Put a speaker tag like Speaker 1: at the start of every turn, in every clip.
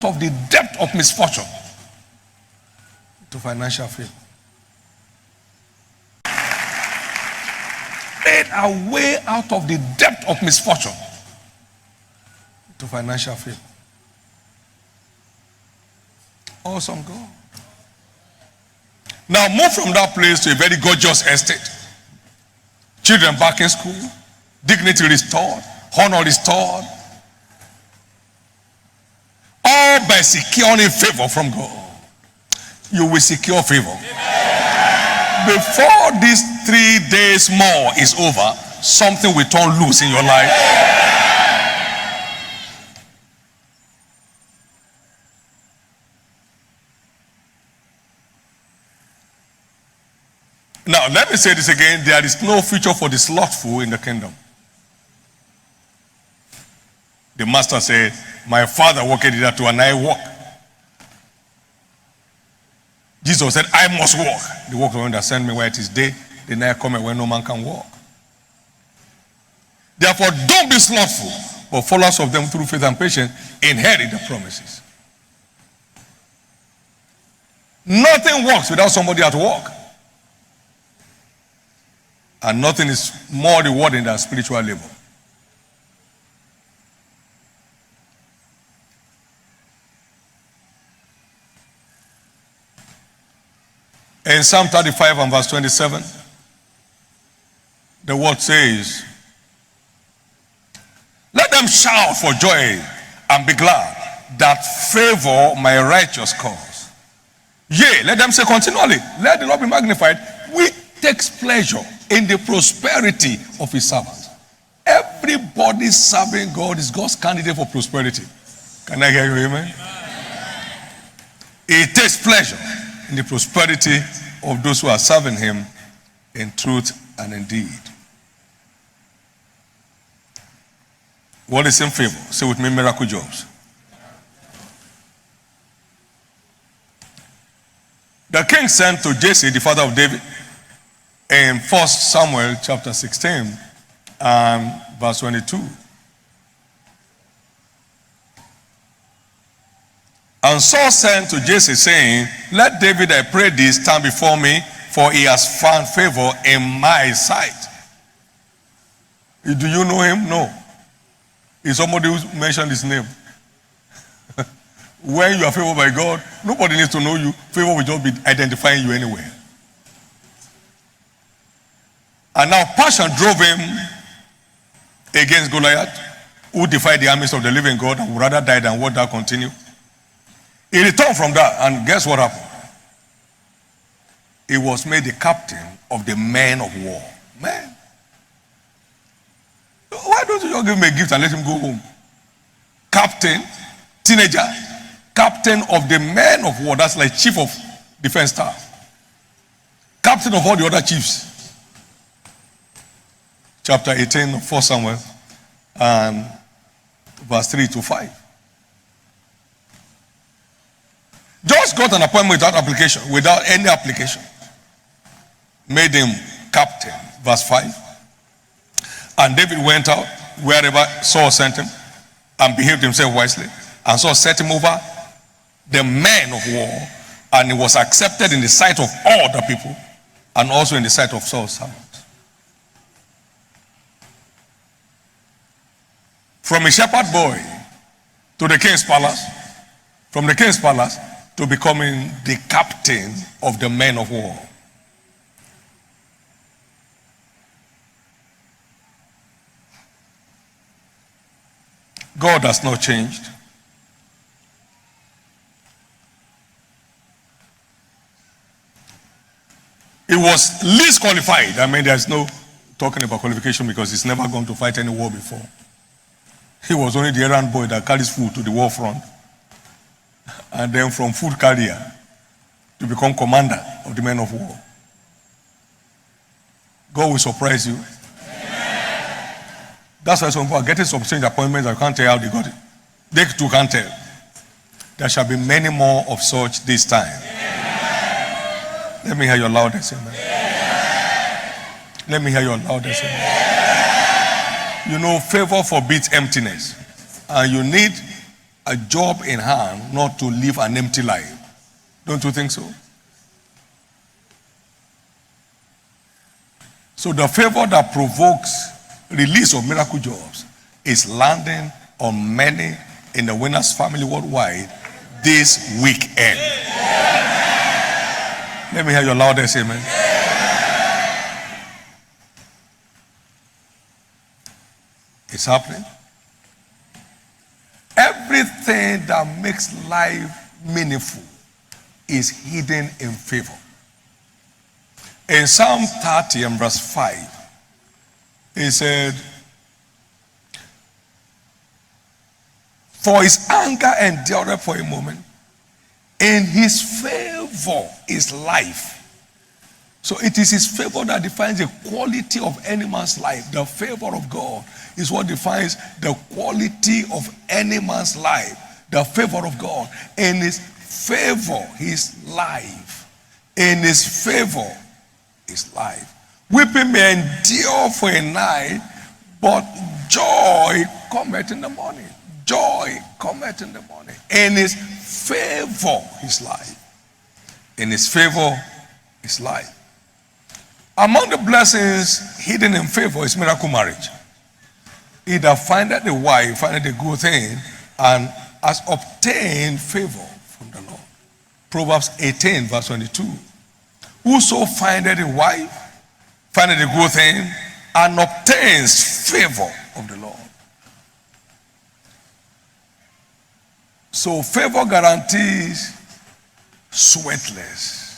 Speaker 1: of the depth of misfortune to financial favor. Made our way out of the depth of misfortune to financial favor. Awesome God. Now move from that place to a very gorgeous estate. Children back in school, dignity restored, honor restored. All by securing favor from God. You will secure favor. Before these 3 days more is over, something will turn loose in your life. Now, let me say this again. There is no future for the slothful in the kingdom. The master said, my father worked hitherto and I walk. Jesus said, I must walk. The work of him that sent me where it is day, the night cometh when no man can walk. Therefore, don't be slothful, but followers of them through faith and patience inherit the promises. Nothing works without somebody at work. And nothing is more rewarding than spiritual labor. In Psalm 35 and verse 27, the word says, let them shout for joy and be glad that favor my righteous cause. Yea, let them say continually, let the Lord be magnified, which takes pleasure in the prosperity of his servants. Everybody serving God is God's candidate for prosperity. Can I hear you, amen? He takes pleasure in the prosperity of those who are serving him in truth and in deed. What is in favor? Say with me, miracle jobs. The king sent to Jesse, the father of David, in 1 Samuel chapter 16 and verse 22. And Saul sent to Jesse, saying, let David, I pray thee, stand before me, for he has found favor in my sight. Do you know him? No. He's somebody who mentioned his name. When you are favored by God, nobody needs to know you. Favor will just be identifying you anywhere. And now passion drove him against Goliath, who defied the armies of the living God and would rather die than watch that continue. He returned from that, and guess what happened? He was made the captain of the men of war. Man, why don't you just give him a gift and let him go home? Captain, teenager, captain of the men of war. That's like chief of defense staff. Captain of all the other chiefs. Chapter 18 of 1 Samuel and verse 3 to 5. Just got an appointment without application, without any application. Made him captain, verse 5. And David went out wherever Saul sent him and behaved himself wisely. And Saul set him over the men of war, and he was accepted in the sight of all the people and also in the sight of Saul's servants. From a shepherd boy to the king's palace, from the king's palace to becoming the captain of the men of war. God has not changed. He was least qualified. I mean, there's no talking about qualification because he's never gone to fight any war before. He was only the errand boy that carries food to the war front. And then from food carrier to become commander of the men of war. God will surprise you. That's why some people are getting some strange appointments and can't tell how they got it. They too can't tell. There shall be many more of such this time. Let me hear your loudest amen. Let me hear your loudest amen. You know, favor forbids emptiness. And you need a job in hand, not to live an empty life. Don't you think so? So the favor that provokes release of miracle jobs is landing on many in the winner's family worldwide this weekend. Let me hear your loudest amen. It's happening. Everything that makes life meaningful is hidden in favor. In Psalm 30 and verse 5, he said, for his anger endureth for a moment, in his favor is life. So it is his favor that defines the quality of any man's life. The favor of God is what defines the quality of any man's life. The favor of God. In his favor, his life. In his favor, his life. Weeping may endure for a night, but joy cometh in the morning. Joy cometh in the morning. In his favor, his life. In his favor, his life. Among the blessings hidden in favor is miracle marriage. He that findeth a wife, findeth a good thing, and has obtained favor from the Lord. Proverbs 18, verse 22. Whoso findeth a wife, findeth a good thing, and obtains favor of the Lord. So favor guarantees sweatless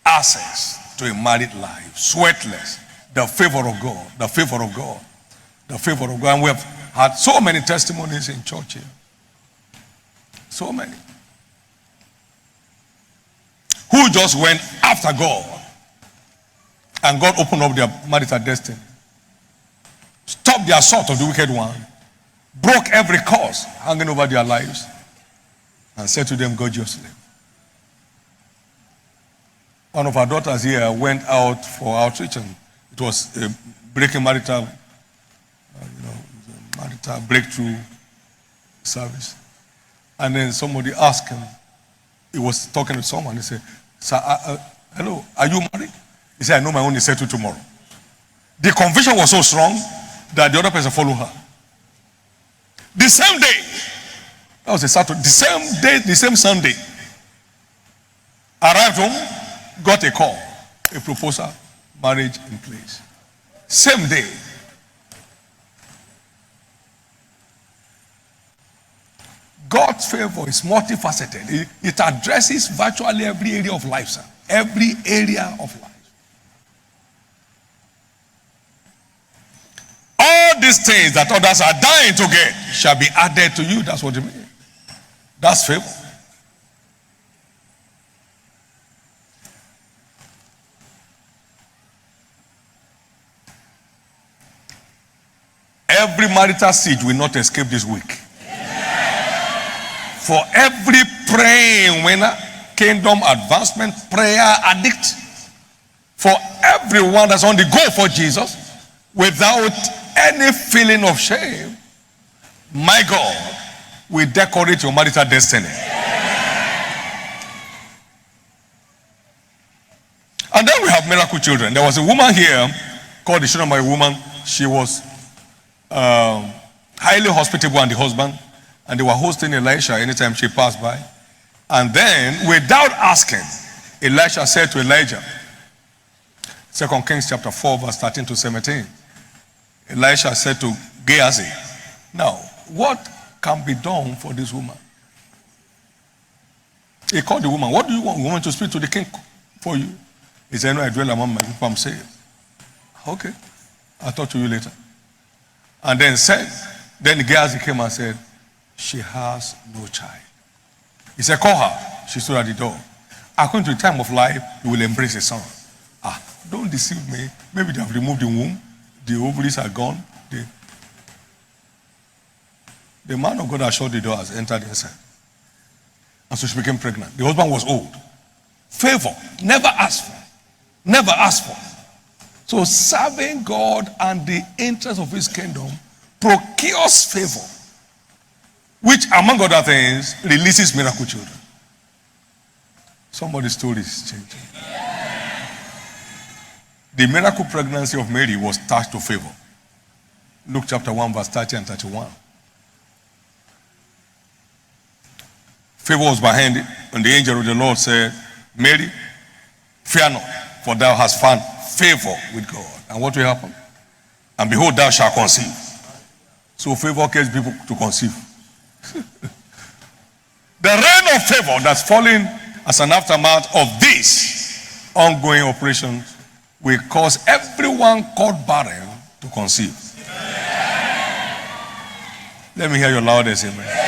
Speaker 1: access to a married life. Sweatless. The favor of God. The favor of God. The favor of God. And we have had so many testimonies in church here. So many. Who just went after God. And God opened up their marital destiny. Stopped the assault of the wicked one. Broke every curse hanging over their lives. And said to them gorgeously. One of our daughters here went out for outreach, and it was a breaking marital breakthrough service. And then somebody asked him, he was talking to someone, he said, sir, hello, are you married? He said, I know my own is settled tomorrow. The conviction was so strong that the other person followed her. The same day, that was a Saturday, the same day, the same Sunday, arrived home, got a call, a proposal, marriage in place. Same day. God's favor is multifaceted. It addresses virtually every area of life, sir. Every area of life. All these things that others are dying to get shall be added to you. That's what it means. That's favor. Every marital siege will not escape this week. For every praying winner, kingdom advancement, prayer addict, for everyone that's on the go for Jesus, without any feeling of shame, my God will decorate your marital destiny. And then we have miracle children. There was a woman here called the Shunammite woman. She was highly hospitable, and the husband, and they were hosting Elisha anytime she passed by. And then, without asking, Elisha said to Elijah, 2 Kings chapter 4, verse 13 to 17, Elisha said to Gehazi, now, what can be done for this woman? He called the woman, what do you want? You want to speak to the king for you? He said, no, I dwell among my people, I'm saved. Okay, I'll talk to you later. And then Gehazi came and said, she has no child. He said, call her. She stood at the door. According to the time of life, you will embrace a son. Don't deceive me. Maybe they have removed the womb. The ovaries are gone. The man of God that shut the door has entered inside. And so she became pregnant. The husband was old. Favor. Never asked for. Never asked for. So serving God and the interest of his kingdom procures favor. which among other things releases miracle children. Somebody's story is changing. The miracle pregnancy of Mary was attached to favor. Luke chapter 1 verse 30 and 31. Favor was behind it, and the angel of the Lord said, Mary, fear not, for thou hast found favor with God. And what will happen? And behold, thou shalt conceive. So favor gets people to conceive. The rain of favor that's falling as an aftermath of this ongoing operation will cause everyone caught barren to conceive. Let me hear your loudest amen.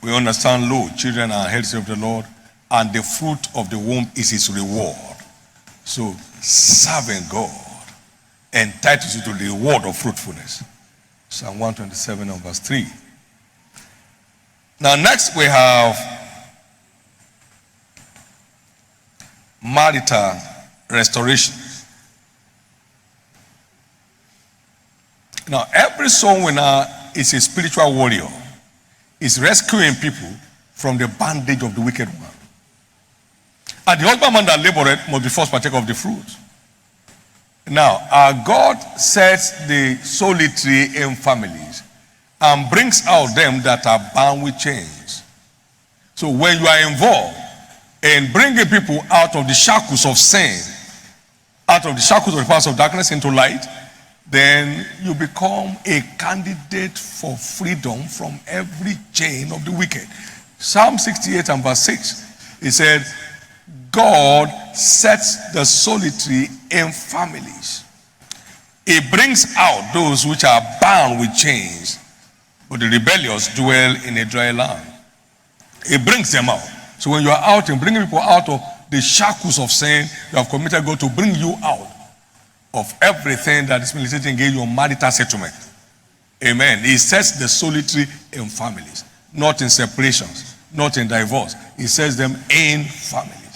Speaker 1: We understand, lo, children are heritage of the Lord, and the fruit of the womb is his reward. So, serving God entitles you to the reward of fruitfulness. Psalm 127 and verse 3. Now, next we have marital restoration. Now, every soul winner is a spiritual warrior. Is rescuing people from the bondage of the wicked one. And the husbandman that laboreth must be first partake of the fruit. Now, our God sets the solitary in families and brings out them that are bound with chains. So when you are involved in bringing people out of the shackles of sin, out of the shackles of the powers of darkness into light, then you become a candidate for freedom from every chain of the wicked. Psalm 68 and verse 6, it said, God sets the solitary in families. He brings out those which are bound with chains, but the rebellious dwell in a dry land. He brings them out. So when you are out and bringing people out of the shackles of sin, you have committed God to bring you out of everything that is militating against your marital settlement. Amen. He sets the solitary in families, not in separations, not in divorce. He sets them in families.